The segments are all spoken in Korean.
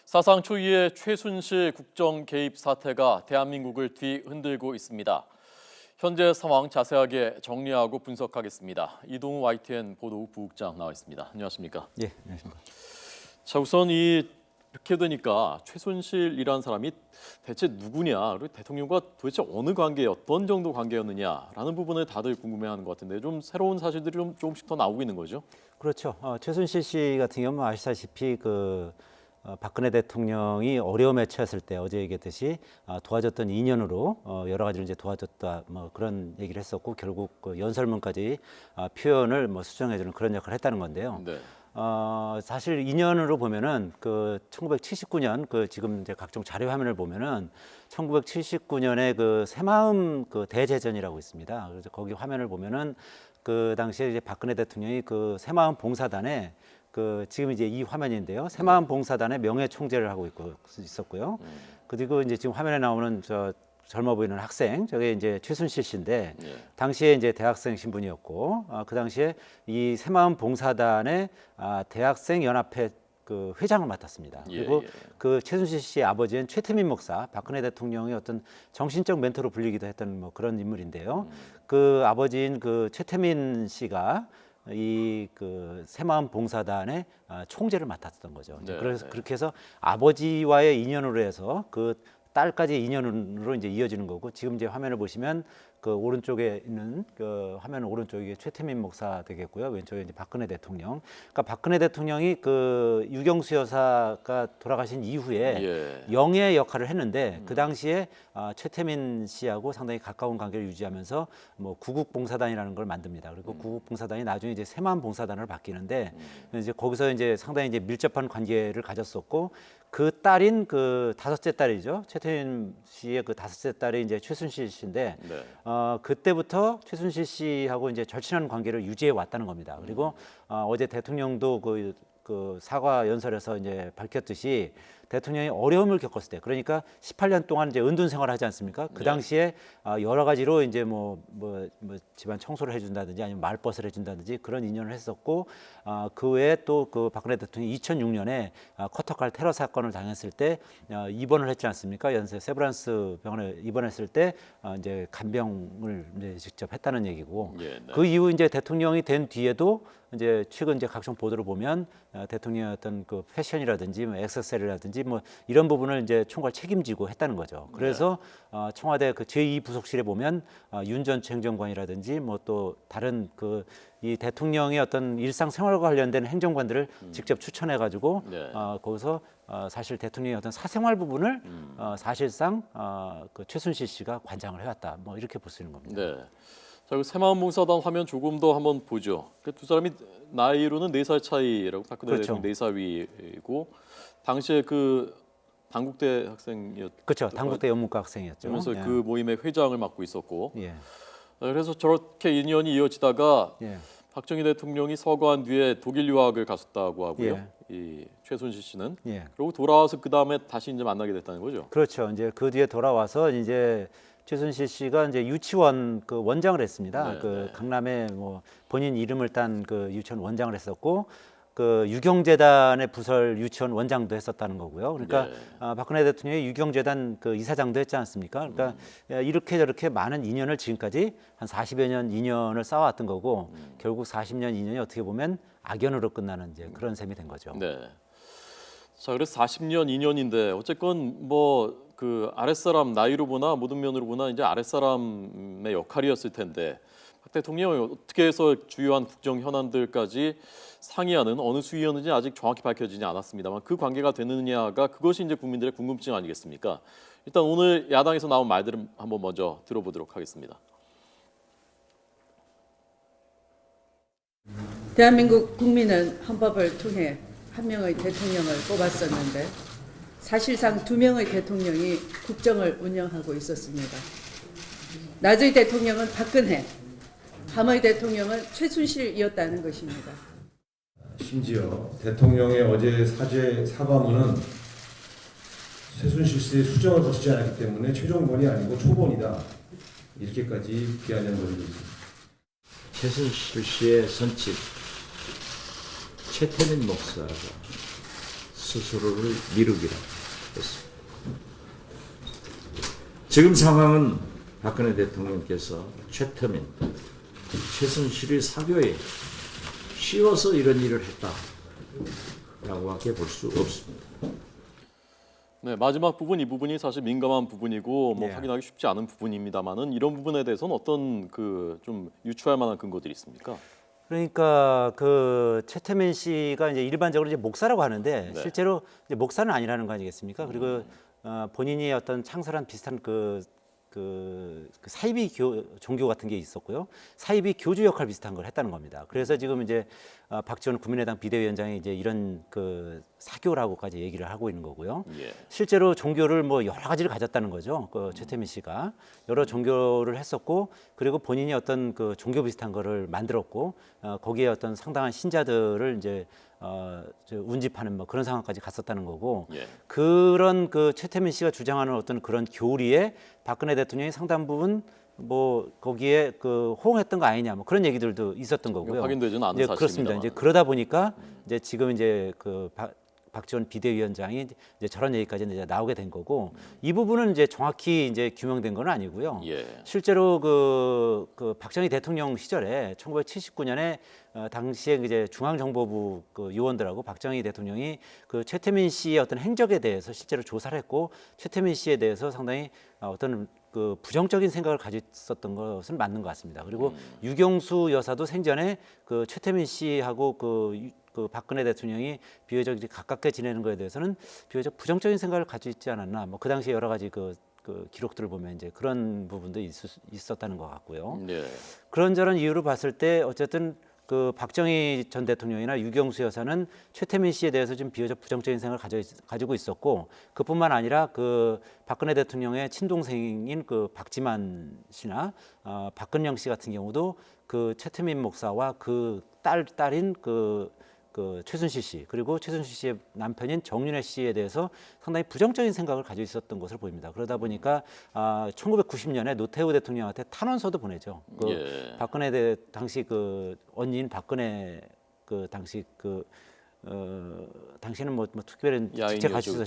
사상 초유의 최순실 국정 개입 사태가 대한민국을 뒤흔들고 있습니다. 현재 상황 자세하게 정리하고 분석하겠습니다. 이동우 YTN 보도국 부국장 나와 있습니다. 안녕하십니까? 예, 안녕하십니까. 자, 우선 이렇게 되니까 최순실이라는 사람이 대체 누구냐, 그리고 대통령과 도대체 어느 관계, 어떤 정도 관계였느냐라는 부분을 다들 궁금해하는 것 같은데 좀 새로운 사실들이 조금씩 더 나오고 있는 거죠? 그렇죠. 최순실 씨 같은 경우는 아시다시피 박근혜 대통령이 어려움에 처했을 때 어제 얘기했듯이 도와줬던 인연으로 여러 가지를 이제 도와줬다 뭐 그런 얘기를 했었고 결국 그 연설문까지 표현을 뭐 수정해주는 그런 역할을 했다는 건데요. 네. 사실 인연으로 보면은 1979년 지금 이제 각종 자료 화면을 보면은 1979년에 새마음 대제전이라고 있습니다. 그래서 거기 화면을 보면은 그 당시에 이제 박근혜 대통령이 새마음 봉사단에 지금 이제 이 화면인데요. 새마음 봉사단의 명예 총재를 하고 있었고요. 그리고 이제 지금 화면에 나오는 젊어 보이는 학생, 저게 이제 최순실 씨인데 당시에 이제 대학생 신분이었고 그 당시에 이 새마음 봉사단의 대학생 연합회 회장을 맡았습니다. 그리고 최순실 씨의 아버지는 최태민 목사, 박근혜 대통령의 어떤 정신적 멘토로 불리기도 했던 뭐 그런 인물인데요. 그 아버지인 최태민 씨가 새마음 봉사단의 총재를 맡았던 거죠. 네, 그래서 그렇게 해서 아버지와의 인연으로 해서 딸까지 인연으로 이제 이어지는 거고 지금 이제 화면을 보시면 오른쪽에 있는 화면 오른쪽에 최태민 목사 되겠고요. 왼쪽에 이제 박근혜 대통령. 그러니까 박근혜 대통령이 유경수 여사가 돌아가신 이후에 영예 역할을 했는데 그 당시에 최태민 씨하고 상당히 가까운 관계를 유지하면서 뭐 구국봉사단이라는 걸 만듭니다. 그리고 구국봉사단이 나중에 이제 새마음봉사단으로 바뀌는데 이제 거기서 이제 상당히 이제 밀접한 관계를 가졌었고 그 딸인 다섯째 딸이죠. 최태민 씨의 다섯째 딸이 이제 최순실 씨인데 그때부터 최순실 씨하고 이제 절친한 관계를 유지해 왔다는 겁니다. 그리고 어제 대통령도 사과 연설에서 이제 밝혔듯이 대통령이 어려움을 겪었을 때, 그러니까 18년 동안 이제 은둔 생활을 하지 않습니까? 그 당시에 여러 가지로 이제 뭐 집안 청소를 해준다든지 아니면 말벗을 해준다든지 그런 인연을 했었고, 그 외에 또 박근혜 대통령이 2006년에 커터칼 테러 사건을 당했을 때 입원을 했지 않습니까? 연세 세브란스 병원에 입원했을 때 이제 간병을 이제 직접 했다는 얘기고, 그 이후 이제 대통령이 된 뒤에도 이제 최근 이제 각종 보도를 보면 대통령의 어떤 패션이라든지 뭐 액세서리라든지 뭐 이런 부분을 이제 총괄 책임지고 했다는 거죠. 그래서 청와대 제2부속실에 보면 윤 전 행정관이라든지 뭐 또 다른 이 대통령의 어떤 일상생활과 관련된 행정관들을 직접 추천해 가지고 거기서 사실 대통령의 어떤 사생활 부분을 사실상 최순실 씨가 관장을 해왔다. 뭐 이렇게 볼 수 있는 겁니다. 네. 자, 새마음 봉사단 화면 조금 더 한번 보죠. 두 사람이 나이로는 4살 차이라고 박근혜 대통령 4살 위고 당시에 당국대 학생이었죠. 그렇죠. 당국대 연문과 학생이었죠. 그래서 그 모임의 회장을 맡고 있었고. 그래서 저렇게 인연이 이어지다가 박정희 대통령이 서거한 뒤에 독일 유학을 갔었다고 하고요. 이 최순실 씨는 그리고 돌아와서 그 다음에 다시 이제 만나게 됐다는 거죠. 그렇죠. 이제 그 뒤에 돌아와서 이제 최순실 씨가 이제 유치원 원장을 했습니다. 강남에 뭐 본인 이름을 딴 유치원 원장을 했었고, 유경재단의 부설 유치원 원장도 했었다는 거고요. 그러니까 박근혜 대통령이 유경재단 이사장도 했지 않습니까? 그러니까 이렇게 저렇게 많은 인연을 지금까지 한 40여 년 인연을 쌓아왔던 거고, 결국 40년 인연이 어떻게 보면 악연으로 끝나는 이제 그런 셈이 된 거죠. 네. 자, 그래서 40년 인연인데 어쨌건 뭐 아랫사람 나이로 보나 모든 면으로 보나 이제 아랫사람의 역할이었을 텐데 박 대통령이 어떻게 해서 주요한 국정 현안들까지 상의하는 어느 수위였는지 아직 정확히 밝혀지지 않았습니다만 그 관계가 되느냐가 그것이 이제 국민들의 궁금증 아니겠습니까? 일단 오늘 야당에서 나온 말들을 한번 먼저 들어보도록 하겠습니다. 대한민국 국민은 헌법을 통해 한 명의 대통령을 뽑았었는데 사실상 2명의 대통령이 국정을 운영하고 있었습니다. 낮의 대통령은 박근혜, 밤의 대통령은 최순실이었다는 것입니다. 심지어 대통령의 어제 사과문은 최순실 씨의 수정을 거치지 않았기 때문에 최종본이 아니고 초본이다. 이렇게까지 비아냥 거리고 있습니다. 최순실 씨의 선집 최태민 목사가 스스로를 미루기라 했습니다. 지금 상황은 박근혜 대통령께서 최태민, 최순실의 사교에 씌워서 이런 일을 했다라고밖에 볼 수 없습니다. 네, 마지막 부분 이 부분이 사실 민감한 부분이고 뭐 네. 확인하기 쉽지 않은 부분입니다만은 이런 부분에 대해서는 어떤 그 좀 유추할 만한 근거들이 있습니까? 그러니까 그 최태민 씨가 이제 일반적으로 이제 목사라고 하는데 네. 실제로 이제 목사는 아니라는 거 아니겠습니까? 그리고 본인이 어떤 창설한 비슷한 그 사이비 종교 같은 게 있었고요. 사이비 교주 역할 비슷한 걸 했다는 겁니다. 그래서 지금 이제 박지원 국민의당 비대위원장이 이제 이런 그 사교라고까지 얘기를 하고 있는 거고요. 예. 실제로 종교를 뭐 여러 가지를 가졌다는 거죠. 그 최태민 씨가 여러 종교를 했었고, 그리고 본인이 어떤 그 종교 비슷한 거를 만들었고, 거기에 어떤 상당한 신자들을 이제 운집하는 뭐 그런 상황까지 갔었다는 거고, 예. 그런 그 최태민 씨가 주장하는 어떤 그런 교리에 박근혜 대통령이 상당 부분 뭐 거기에 그 호응했던 거 아니냐 뭐 그런 얘기들도 있었던 거고요. 확인되지는 않은 이제 사실입니다. 그렇습니다. 이제 그러다 보니까 이제 지금 이제 그 박지원 비대위원장이 이제 저런 얘기까지 이제 나오게 된 거고, 이 부분은 이제 정확히 이제 규명된 건 아니고요. 예. 실제로 그 박정희 대통령 시절에 1979년에 당시에 이제 중앙정보부 그 요원들하고 박정희 대통령이 그 최태민 씨의 어떤 행적에 대해서 실제로 조사를 했고, 최태민 씨에 대해서 상당히 어떤 그 부정적인 생각을 가졌었던 것은 맞는 것 같습니다. 그리고 유경수 여사도 생전에 그 최태민 씨하고 그 박근혜 대통령이 비교적 이제 가깝게 지내는 거에 대해서는 비교적 부정적인 생각을 가지고 있지 않았나. 뭐 그 당시에 여러 가지 그 기록들을 보면 이제 그런 부분도 있었다는 것 같고요. 예. 그런저런 이유로 봤을 때 어쨌든 그 박정희 전 대통령이나 유경수 여사는 최태민 씨에 대해서 좀 비교적 부정적인 생각을 가지고 있었고, 그뿐만 아니라 그 박근혜 대통령의 친동생인 그 박지만 씨나 박근영 씨 같은 경우도 그 최태민 목사와 그 딸인 그 최순실 씨, 그리고 최순실 씨의 남편인 정윤회 씨에 대해서 상당히 부정적인 생각을 가지고 있었던 것으로 보입니다. 그러다 보니까 1990년에 노태우 대통령한테 탄원서도 보내죠. 예. 박근혜 당시 그 언니인 박근혜 그 당시 당시는 뭐 특별한 직책 가지고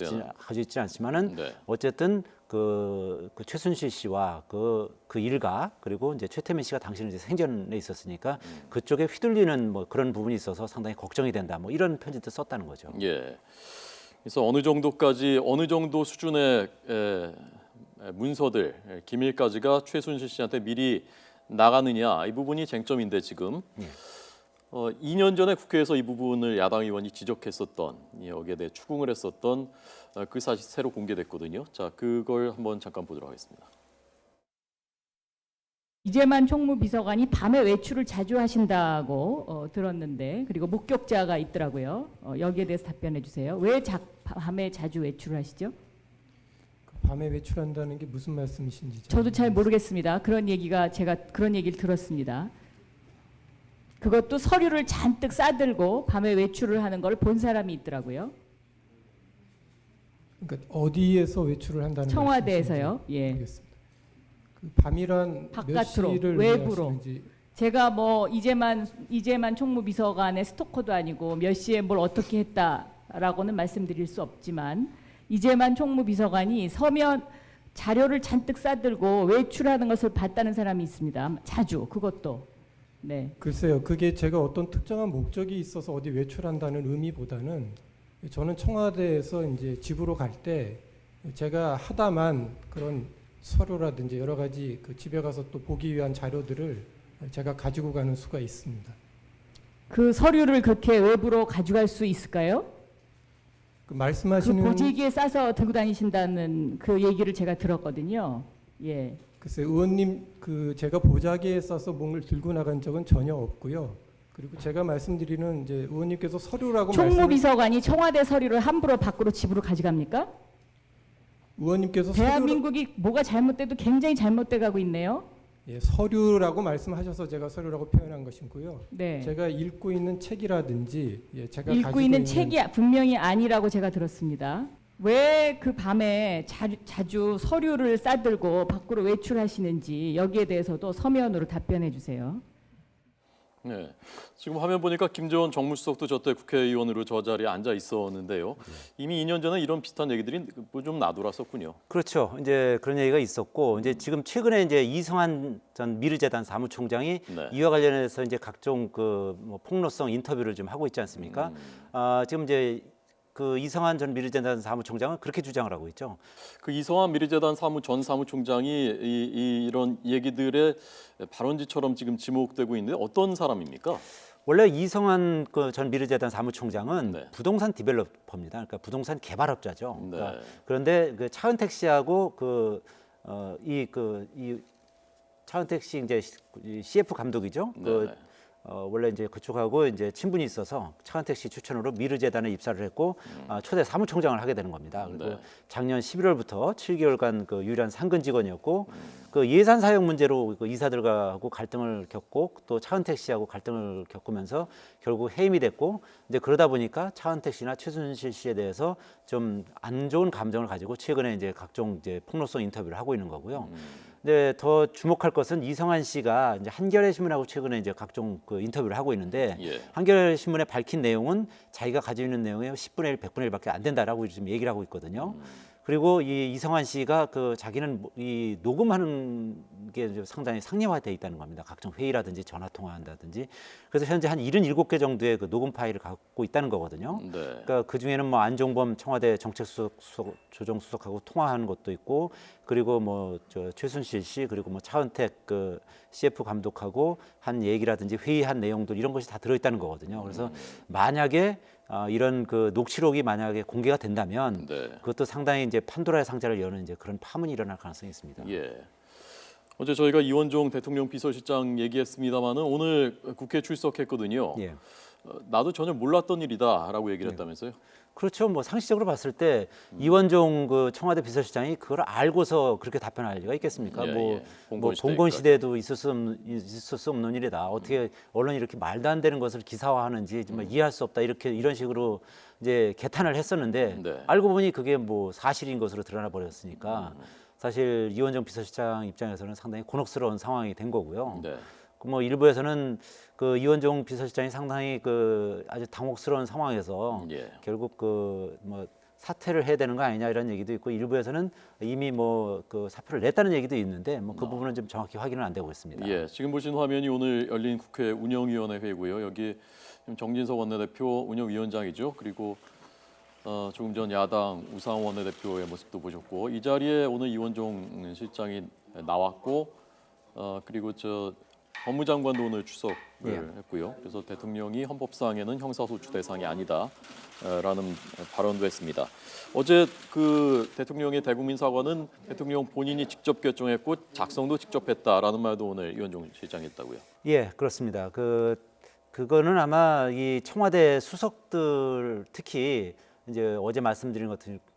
있지 않지만은 네. 어쨌든 그 최순실 씨와 그 일가, 그리고 이제 최태민 씨가 당시는 이제 생전에 있었으니까 그쪽에 휘둘리는 뭐 그런 부분이 있어서 상당히 걱정이 된다. 뭐 이런 편지도 썼다는 거죠. 예. 그래서 어느 정도 수준의 문서들, 기밀까지가 최순실 씨한테 미리 나가느냐, 이 부분이 쟁점인데 지금 2년 전에 국회에서 이 부분을 야당 의원이 지적했었던, 여기에 대해 추궁을 했었던 그 사실 새로 공개됐거든요. 자, 그걸 한번 잠깐 보도록 하겠습니다. 이재만 총무비서관이 밤에 외출을 자주 하신다고 들었는데, 그리고 목격자가 있더라고요. 여기에 대해서 답변해 주세요. 왜 밤에 자주 외출을 하시죠? 밤에 외출한다는 게 무슨 말씀이신지 저도 잘 모르겠습니다. 제가 그런 얘기를 들었습니다. 그것도 서류를 잔뜩 싸들고 밤에 외출을 하는 걸 본 사람이 있더라고요. 그러니까 어디에서 외출을 한다는 청와대에서요. 예. 모르겠습니다. 그 밤이란 몇 바깥으로, 시를 외부로. 의미하시는지. 제가 뭐 이재만 총무비서관의 스토커도 아니고 몇 시에 뭘 어떻게 했다라고는 말씀드릴 수 없지만, 이재만 총무비서관이 서면 자료를 잔뜩 싸들고 외출하는 것을 봤다는 사람이 있습니다. 자주, 그것도. 네. 글쎄요, 그게 제가 어떤 특정한 목적이 있어서 어디 외출한다는 의미보다는, 저는 청와대에서 이제 집으로 갈 때 제가 하다만 그런 서류라든지 여러 가지 그 집에 가서 또 보기 위한 자료들을 제가 가지고 가는 수가 있습니다. 그 서류를 그렇게 외부로 가져갈 수 있을까요? 그 그 말씀하시는 보지기에 싸서 들고 다니신다는 그 얘기를 제가 들었거든요. 예. 글쎄 의원님, 그 제가 보자기에 싸서 뭔가를 들고 나간 적은 전혀 없고요. 그리고 제가 말씀드리는 이제 의원님께서 서류라고 총무비서관이 청와대 서류를 함부로 밖으로 집으로 가져갑니까? 의원님께서 대한민국이 뭐가 잘못돼도 굉장히 잘못돼 가고 있네요. 서류라고 말씀하셔서 제가 서류라고 표현한 것이고요. 네. 제가 읽고 있는 책이라든지 제가 읽고 가지고 있는 책이 분명히 아니라고 제가 들었습니다. 왜 그 밤에 자주 서류를 싸들고 밖으로 외출하시는지 여기에 대해서도 서면으로 답변해 주세요. 네. 지금 화면 보니까 김재원 정무수석도 저때 국회의원으로 저 자리에 앉아 있었는데요. 이미 2년 전에 이런 비슷한 얘기들이 좀 나돌았었군요. 그렇죠. 이제 그런 얘기가 있었고 이제 지금 최근에 이제 이성한 전 미르재단 사무총장이 네. 이와 관련해서 이제 각종 뭐 폭로성 인터뷰를 좀 하고 있지 않습니까? 지금 이제 그 이성한 전 미르재단 사무총장은 그렇게 주장을 하고 있죠. 그 이성한 미르재단 전 사무총장이 이런 얘기들의 발원지처럼 지금 지목되고 있는데 어떤 사람입니까? 원래 이성한 그 전 미르재단 사무총장은 네. 부동산 디벨로퍼입니다. 그러니까 부동산 개발업자죠. 네. 그러니까 그런데 그 차은택 씨하고 이 차은택 씨 이제 CF 감독이죠. 네. 원래 이제 그쪽하고 이제 친분이 있어서 차은택 씨 추천으로 미르재단에 입사를 했고 초대 사무총장을 하게 되는 겁니다. 그리고 네. 작년 11월부터 7개월간 그 유일한 상근 직원이었고 그 예산 사용 문제로 그 이사들하고 갈등을 겪고 또 차은택 씨하고 갈등을 겪으면서 결국 해임이 됐고 이제 그러다 보니까 차은택 씨나 최순실 씨에 대해서 좀 안 좋은 감정을 가지고 최근에 이제 각종 이제 폭로성 인터뷰를 하고 있는 거고요. 근데 더 주목할 것은 이성한 씨가 이제 한겨레 신문하고 최근에 이제 각종 그 인터뷰를 하고 있는데 예. 한겨레 신문에 밝힌 내용은 자기가 가지고 있는 내용의 10분의 1, 100분의 1밖에 안 된다라고 지금 얘기를 하고 있거든요. 그리고 이 이성한 씨가 그 자기는 이 녹음하는 게 이제 상당히 상례화되어 있다는 겁니다. 각종 회의라든지 전화 통화한다든지. 그래서 현재 한 77개 정도의 그 녹음 파일을 갖고 있다는 거거든요. 네. 그러니까 그 중에는 뭐 안종범 청와대 정책조정수석하고 통화한 것도 있고, 그리고 뭐 저 최순실 씨 그리고 뭐 차은택 그 CF 감독하고 한 얘기라든지 회의한 내용들 이런 것이 다 들어있다는 거거든요. 그래서 만약에 이런 그 녹취록이 만약에 공개가 된다면 네. 그것도 상당히 이제 판도라의 상자를 여는 이제 그런 파문이 일어날 가능성이 있습니다. 예. 어제 저희가 이원종 대통령 비서실장 얘기했습니다마는 오늘 국회 출석했거든요. 예. 나도 전혀 몰랐던 일이다라고 얘기를 했다면서요? 그렇죠. 뭐 상식적으로 봤을 때 이원종 그 청와대 비서실장이 그걸 알고서 그렇게 답변할 리가 있겠습니까? 예, 뭐, 예. 뭐 봉건 시대에도 있을 수 없는 일이다. 어떻게 언론이 이렇게 말도 안 되는 것을 기사화하는지 정말 이해할 수 없다. 이런 식으로 이제 개탄을 했었는데 네. 알고 보니 그게 뭐 사실인 것으로 드러나 버렸으니까 사실 이원종 비서실장 입장에서는 상당히 곤혹스러운 상황이 된 거고요. 네. 뭐 일부에서는 그 이원종 비서실장이 상당히 그 아주 당혹스러운 상황에서 예. 결국 그 뭐 사퇴를 해야 되는 거 아니냐 이런 얘기도 있고 일부에서는 이미 뭐 그 사표를 냈다는 얘기도 있는데 뭐 그 부분은 좀 정확히 확인은 안 되고 있습니다. 예, 지금 보신 화면이 오늘 열린 국회 운영위원회 회고요. 여기 지금 정진석 원내대표 운영위원장이죠. 그리고 조금 전 야당 우상호 원내대표의 모습도 보셨고 이 자리에 오늘 이원종 실장이 나왔고 그리고 저 법무장관도 오늘 출석을 했고요. 그래서 대통령이 헌법상에는 형사소추 대상이 아니다라는 발언도 했습니다. 어제 그 대통령의 대국민 사과는 대통령 본인이 직접 결정했고 작성도 직접 했다라는 말도 오늘 이원종 실장이 했다고요. 예, 그렇습니다. 그거는 아마 이 청와대 수석들 특히 이제 어제 말씀드린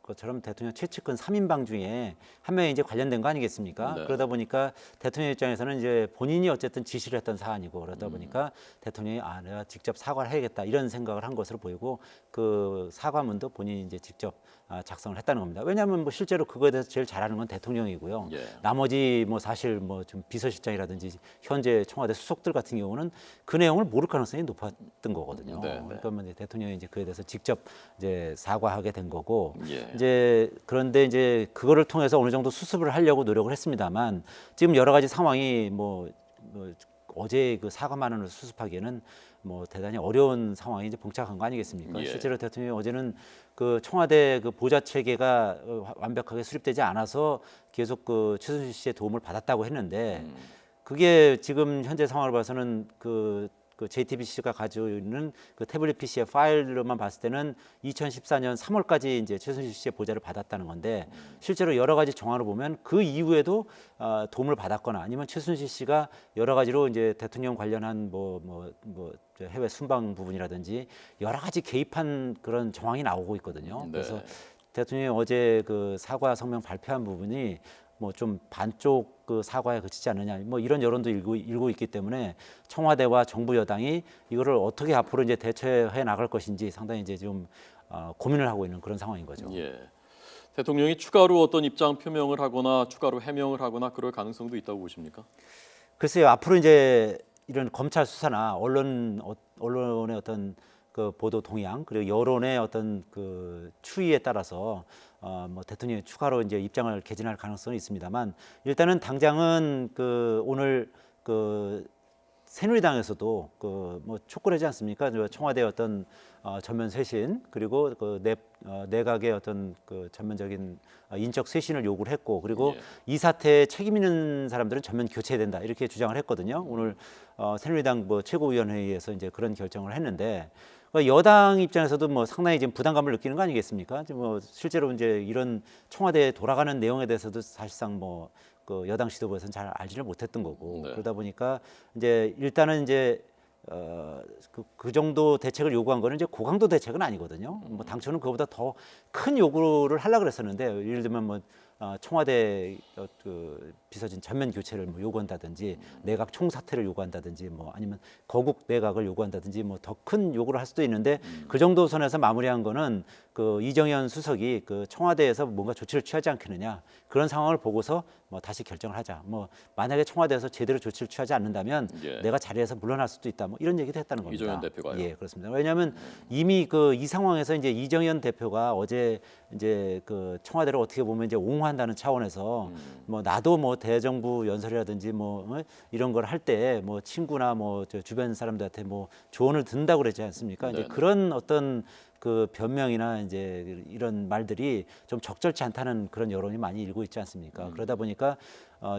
것처럼 대통령 최측근 3인방 중에 한 명이 이제 관련된 거 아니겠습니까? 네. 그러다 보니까 대통령 입장에서는 이제 본인이 어쨌든 지시를 했던 사안이고 그러다 보니까 대통령이 내가 직접 사과를 해야겠다 이런 생각을 한 것으로 보이고 그 사과문도 본인이 이제 직접 작성을 했다는 겁니다. 왜냐하면 뭐 실제로 그거에 대해서 제일 잘하는 건 대통령이고요. 예. 나머지 뭐 사실 뭐 좀 비서실장이라든지 현재 청와대 수석들 같은 경우는 그 내용을 모를 가능성이 높았던 거거든요. 네, 네. 그러니까 뭐 이제 대통령이 이제 그에 대해서 직접 이제 사과하게 된 거고 예. 이제 그런데 이제 그거를 통해서 어느 정도 수습을 하려고 노력을 했습니다만 지금 여러 가지 상황이 뭐 어제 그 사과만으로 수습하기에는 뭐 대단히 어려운 상황이 이제 봉착한 거 아니겠습니까? 예. 실제로 대통령이 어제는 그 청와대 그 보좌 체계가 완벽하게 수립되지 않아서 계속 그 최순실 씨의 도움을 받았다고 했는데 그게 지금 현재 상황을 봐서는 그 JTBC가 가지고 있는 그 태블릿 PC의 파일로만 봤을 때는 2014년 3월까지 이제 최순실 씨의 보좌를 받았다는 건데 실제로 여러 가지 정황을 보면 그 이후에도 도움을 받았거나 아니면 최순실 씨가 여러 가지로 이제 대통령 관련한 뭐 해외 순방 부분이라든지 여러 가지 개입한 그런 정황이 나오고 있거든요. 네. 그래서 대통령이 어제 그 사과 성명 발표한 부분이 뭐 좀 반쪽 그 사과에 그치지 않느냐 뭐 이런 여론도 일고 있기 때문에 청와대와 정부 여당이 이거를 어떻게 앞으로 이제 대처해 나갈 것인지 상당히 이제 좀 고민을 하고 있는 그런 상황인 거죠. 예. 대통령이 추가로 어떤 입장 표명을 하거나 추가로 해명을 하거나 그럴 가능성도 있다고 보십니까? 글쎄요, 앞으로 이제 이런 검찰 수사나 언론의 어떤 그 보도 동향 그리고 여론의 어떤 그 추이에 따라서 뭐 대통령이 추가로 이제 입장을 개진할 가능성이 있습니다만 일단은 당장은 그 오늘 그 새누리당에서도 그 뭐 촉구하지 않습니까? 청와대 어떤 전면 쇄신 그리고 그 내각의 어떤 그 전면적인 인적 쇄신을 요구를 했고 그리고 예. 이 사태에 책임 있는 사람들은 전면 교체해야 된다 이렇게 주장을 했거든요. 오늘 새누리당 뭐 최고위원회의에서 이제 그런 결정을 했는데 여당 입장에서도 뭐 상당히 지금 부담감을 느끼는 거 아니겠습니까? 지금 뭐 실제로 이제 이런 청와대에 돌아가는 내용에 대해서도 사실상 뭐 그 여당 지도부에서는 잘 알지를 못했던 거고 네. 그러다 보니까 이제 일단은 이제 그 정도 대책을 요구한 거는 이제 고강도 대책은 아니거든요. 뭐 당초는 그보다 더 큰 요구를 하려고 그랬었는데 예를 들면 뭐 청와대 그 비서진 전면 교체를 뭐 요구한다든지 내각 총사퇴를 요구한다든지 뭐 아니면 거국 내각을 요구한다든지 뭐 더 큰 요구를 할 수도 있는데 그 정도 선에서 마무리한 거는 그 이정현 수석이 그 청와대에서 뭔가 조치를 취하지 않겠느냐 그런 상황을 보고서 뭐 다시 결정을 하자. 뭐 만약에 청와대에서 제대로 조치를 취하지 않는다면 예. 내가 자리에서 물러날 수도 있다. 뭐 이런 얘기도 했다는 겁니다. 이정현 대표가요? 예, 그렇습니다. 왜냐하면 이미 그 이 상황에서 이제 이정현 대표가 어제 이제 그 청와대를 어떻게 보면 이제 옹호한다는 차원에서 뭐 나도 뭐 대정부 연설이라든지 뭐 이런 걸 할 때 뭐 친구나 뭐 저 주변 사람들한테 뭐 조언을 듣는다고 그러지 않습니까? 이제 네네. 그런 어떤 그 변명이나 이제 이런 말들이 좀 적절치 않다는 그런 여론이 많이 일고 있지 않습니까? 그러다 보니까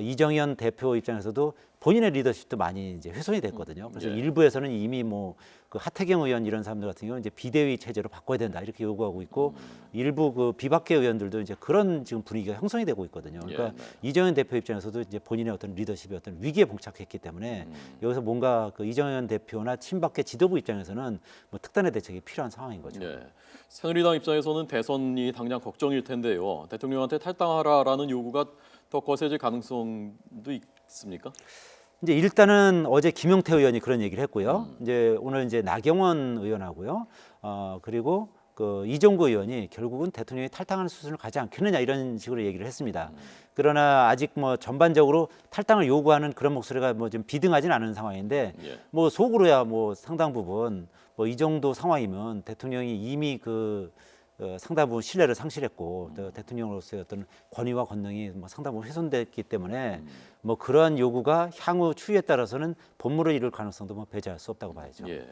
이정현 대표 입장에서도 본인의 리더십도 많이 이제 훼손이 됐거든요. 그래서 예. 일부에서는 이미 뭐 그 하태경 의원 이런 사람들 같은 경우는 이제 비대위 체제로 바꿔야 된다 이렇게 요구하고 있고 일부 그 비박계 의원들도 이제 그런 지금 분위기가 형성이 되고 있거든요. 그러니까 예, 네. 이정현 대표 입장에서도 이제 본인의 어떤 리더십의 어떤 위기에 봉착했기 때문에 여기서 뭔가 그 이정현 대표나 친박계 지도부 입장에서는 뭐 특단의 대책이 필요한 상황인 거죠. 예. 새누리당 입장에서는 대선이 당장 걱정일 텐데요. 대통령한테 탈당하라라는 요구가 더 거세질 가능성도 있습니까? 이제 일단은 어제 김용태 의원이 그런 얘기를 했고요. 이제 오늘 이제 나경원 의원하고요. 그리고 그 이종구 의원이 결국은 대통령이 탈당하는 수순을 가지 않겠느냐 이런 식으로 얘기를 했습니다. 그러나 아직 뭐 전반적으로 탈당을 요구하는 그런 목소리가 뭐 좀 비등하지는 않은 상황인데 예. 뭐 속으로야 뭐 상당 부분 뭐 이 정도 상황이면 대통령이 이미 그 상당 부분 신뢰를 상실했고 또 대통령으로서의 어떤 권위와 권능이 뭐 상당 부분 훼손됐기 때문에 뭐 그러한 요구가 향후 추이에 따라서는 본물을 이룰 가능성도 뭐 배제할 수 없다고 봐야죠. 예.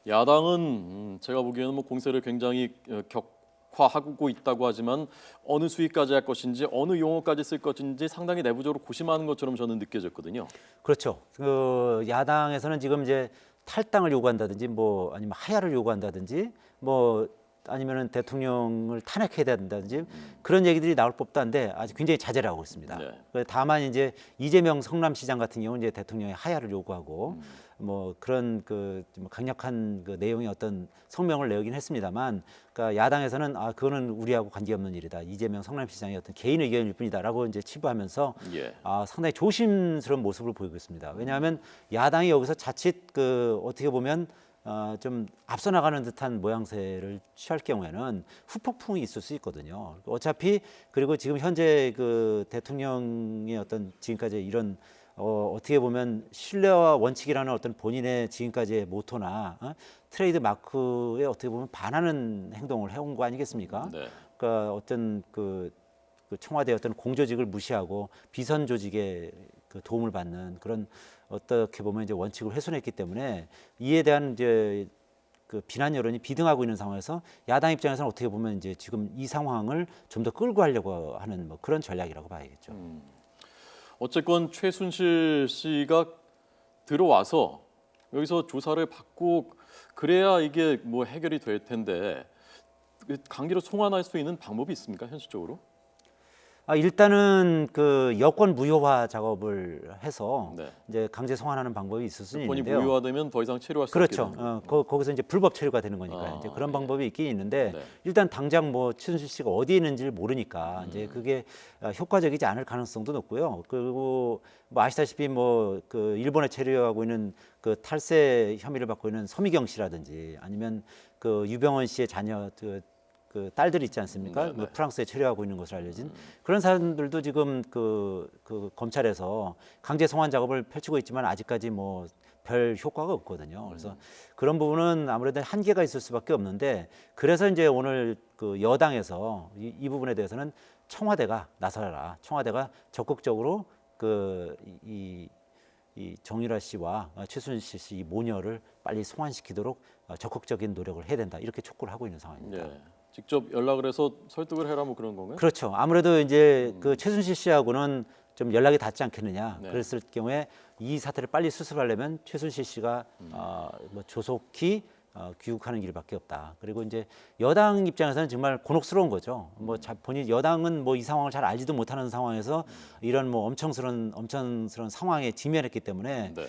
야당은 제가 보기에는 뭐 공세를 굉장히 격화하고 있다고 하지만 어느 수위까지 할 것인지 어느 용어까지 쓸 것인지 상당히 내부적으로 고심하는 것처럼 저는 느껴졌거든요. 그렇죠. 그 야당에서는 지금 이제 탈당을 요구한다든지 뭐 아니면 하야를 요구한다든지 뭐 아니면은 대통령을 탄핵해야 된다든지 그런 얘기들이 나올 법도 한데 아직 굉장히 자제를 하고 있습니다. 네. 다만 이제 이재명 성남시장 같은 경우는 이제 대통령의 하야를 요구하고 뭐 그런 그좀 강력한 그 내용의 어떤 성명을 내긴 했습니다만, 그러니까 야당에서는 그거는 우리하고 관계없는 일이다. 이재명 성남시장의 어떤 개인 의견일 뿐이다라고 이제 치부하면서 예. 상당히 조심스러운 모습을 보이고 있습니다. 왜냐하면 야당이 여기서 자칫 그 어떻게 보면 좀 앞서 나가는 듯한 모양새를 취할 경우에는 후폭풍이 있을 수 있거든요. 어차피 그리고 지금 현재 그 대통령의 어떤 지금까지 이런 어떻게 보면 신뢰와 원칙이라는 어떤 본인의 지금까지의 모토나 트레이드 마크에 어떻게 보면 반하는 행동을 해온 거 아니겠습니까? 네. 그러니까 어떤 그 청와대 어떤 공조직을 무시하고 비선 조직에 그 도움을 받는 그런 어떻게 보면 이제 원칙을 훼손했기 때문에 이에 대한 이제 그 비난 여론이 비등하고 있는 상황에서 야당 입장에서는 어떻게 보면 이제 지금 이 상황을 좀 더 끌고 가려고 하는 뭐 그런 전략이라고 봐야겠죠. 어쨌건 최순실 씨가 들어와서 여기서 조사를 받고 그래야 이게 뭐 해결이 될 텐데 강제로 송환할 수 있는 방법이 있습니까 현실적으로? 일단은 그 여권 무효화 작업을 해서 네. 이제 강제 송환하는 방법이 있을 수는 여권이 있는데요. 무효화되면 더 이상 체류할 수 그렇죠. 없게 되는 거죠. 거기서 이제 불법 체류가 되는 거니까 이제 그런 예. 방법이 있긴 있는데 네. 일단 당장 뭐 최순실 씨가 어디에 있는지를 모르니까 이제 그게 효과적이지 않을 가능성도 높고요. 그리고 뭐 아시다시피 뭐 그 일본에 체류하고 있는 그 탈세 혐의를 받고 있는 서미경 씨라든지 아니면 그 유병헌 씨의 자녀 그 딸들 있지 않습니까? 네, 네. 프랑스에 체류하고 있는 것으로 알려진 그런 사람들도 지금 그 검찰에서 강제 송환 작업을 펼치고 있지만 아직까지 뭐 별 효과가 없거든요. 그래서 그런 부분은 아무래도 한계가 있을 수밖에 없는데 그래서 이제 오늘 그 여당에서 이 부분에 대해서는 청와대가 나서라. 청와대가 적극적으로 이 정유라 씨와 최순실 씨 모녀를 빨리 송환시키도록 적극적인 노력을 해야 된다. 이렇게 촉구를 하고 있는 상황입니다. 예. 직접 연락을 해서 설득을 해라 뭐 그런 건가요? 그렇죠. 아무래도 이제 그 최순실 씨하고는 좀 연락이 닿지 않겠느냐. 네. 그랬을 경우에 이 사태를 빨리 수습하려면 최순실 씨가 뭐 조속히 귀국하는 길밖에 없다. 그리고 이제 여당 입장에서는 정말 곤혹스러운 거죠. 뭐 본인 여당은 뭐 이 상황을 잘 알지도 못하는 상황에서 이런 뭐 엄청스러운 상황에 직면했기 때문에 네.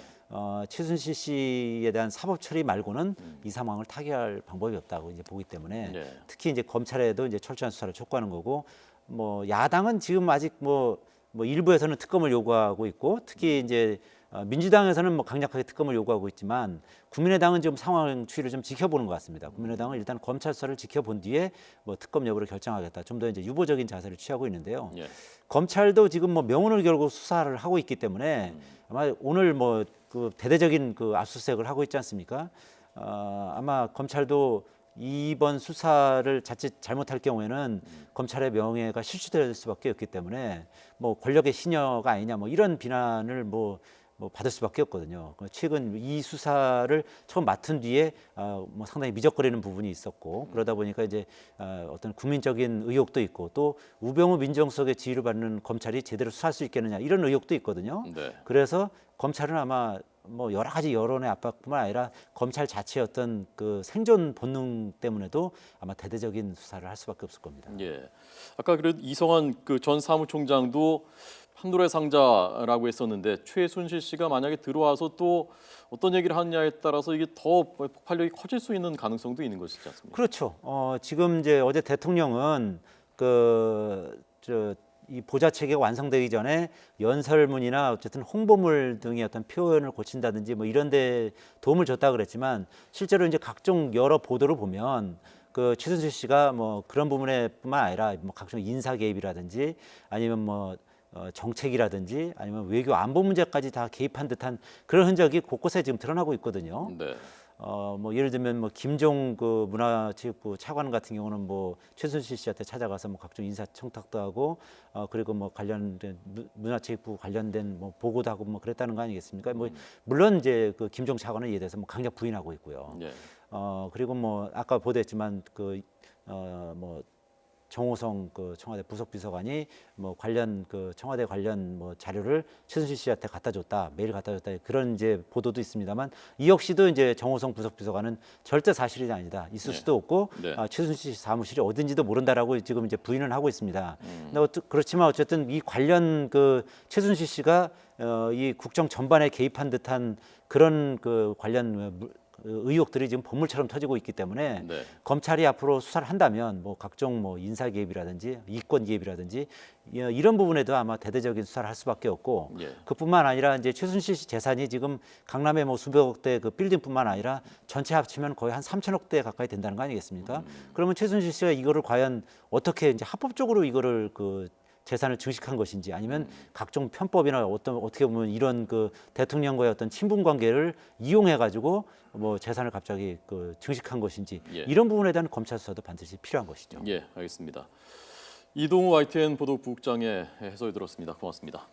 최순실 씨에 대한 사법 처리 말고는 이 상황을 타개할 방법이 없다고 이제 보기 때문에 네. 특히 이제 검찰에도 이제 철저한 수사를 촉구하는 거고 뭐 야당은 지금 아직 뭐 일부에서는 특검을 요구하고 있고 특히 이제 민주당에서는 뭐 강력하게 특검을 요구하고 있지만 국민의당은 지금 상황 추이를 좀 지켜보는 것 같습니다. 국민의당은 일단 검찰 수사를 지켜본 뒤에 뭐 특검 여부를 결정하겠다. 좀 더 이제 유보적인 자세를 취하고 있는데요. 예. 검찰도 지금 뭐 명운을 걸고 수사를 하고 있기 때문에 아마 오늘 뭐 그 대대적인 그 압수수색을 하고 있지 않습니까? 아마 검찰도 이번 수사를 자칫 잘못할 경우에는 검찰의 명예가 실추될 수밖에 없기 때문에 뭐 권력의 신여가 아니냐 뭐 이런 비난을 뭐 받을 수밖에 없거든요. 최근 이 수사를 처음 맡은 뒤에 뭐 상당히 미적거리는 부분이 있었고 그러다 보니까 이제 어떤 국민적인 의혹도 있고 또 우병우 민정수석의 지휘를 받는 검찰이 제대로 수사할 수 있겠느냐 이런 의혹도 있거든요. 네. 그래서 검찰은 아마 뭐 여러 가지 여론의 압박뿐만 아니라 검찰 자체의 어떤 그 생존 본능 때문에도 아마 대대적인 수사를 할 수밖에 없을 겁니다. 예. 아까 그래도 이성환 그 전 사무총장도 판도라의 상자라고 했었는데 최순실 씨가 만약에 들어와서 또 어떤 얘기를 하느냐에 따라서 이게 더 폭발력이 커질 수 있는 가능성도 있는 것이지 않습니까? 그렇죠. 지금 이제 어제 대통령은 이 보좌 체계가 완성되기 전에 연설문이나 어쨌든 홍보물 등의 어떤 표현을 고친다든지 뭐 이런 데 도움을 줬다 그랬지만 실제로 이제 각종 여러 보도를 보면 그 최순실 씨가 뭐 그런 부분에뿐만 아니라 뭐 각종 인사 개입이라든지 아니면 뭐 정책이라든지 아니면 외교 안보 문제까지 다 개입한 듯한 그런 흔적이 곳곳에 지금 드러나고 있거든요. 네. 뭐 예를 들면 뭐 김종 그 문화체육부 차관 같은 경우는 뭐 최순실 씨한테 찾아가서 뭐 각종 인사 청탁도 하고 그리고 뭐 관련된 문화체육부 관련된 뭐 보고도 하고 뭐 그랬다는 거 아니겠습니까? 뭐 물론 이제 그 김종 차관은 이에 대해서 뭐 강력 부인하고 있고요. 예. 그리고 뭐 아까 보도했지만 뭐 정호성 그 청와대 부속비서관이 뭐 관련 그 청와대 관련 뭐 자료를 최순실 씨한테 갖다 줬다, 메일 갖다 줬다 그런 이제 보도도 있습니다만 이 역시도 이제 정호성 부속비서관은 절대 사실이 아니다, 있을 네. 수도 없고 네. 최순실 씨 사무실이 어딘지도 모른다라고 지금 이제 부인을 하고 있습니다. 근데 그렇지만 어쨌든 이 관련 그 최순실 씨가 이 국정 전반에 개입한 듯한 그런 그 관련 의혹들이 지금 보물처럼 터지고 있기 때문에 네. 검찰이 앞으로 수사를 한다면 뭐 각종 뭐 인사 개입이라든지 이권 개입이라든지 이런 부분에도 아마 대대적인 수사를 할 수밖에 없고 예. 그뿐만 아니라 이제 최순실 씨 재산이 지금 강남에 뭐 수백억 대 그 빌딩뿐만 아니라 전체 합치면 거의 한 3천억 대 가까이 된다는 거 아니겠습니까? 그러면 최순실 씨가 이거를 과연 어떻게 이제 합법적으로 이거를 그 재산을 증식한 것인지 아니면 각종 편법이나 어떻게 보면 이런 그 대통령과의 어떤 친분 관계를 이용해 가지고 뭐 재산을 갑자기 그 증식한 것인지 예. 이런 부분에 대한 검찰 수사도 반드시 필요한 것이죠. 예, 알겠습니다. 이동우 YTN 보도국장의 해설 들었습니다. 고맙습니다.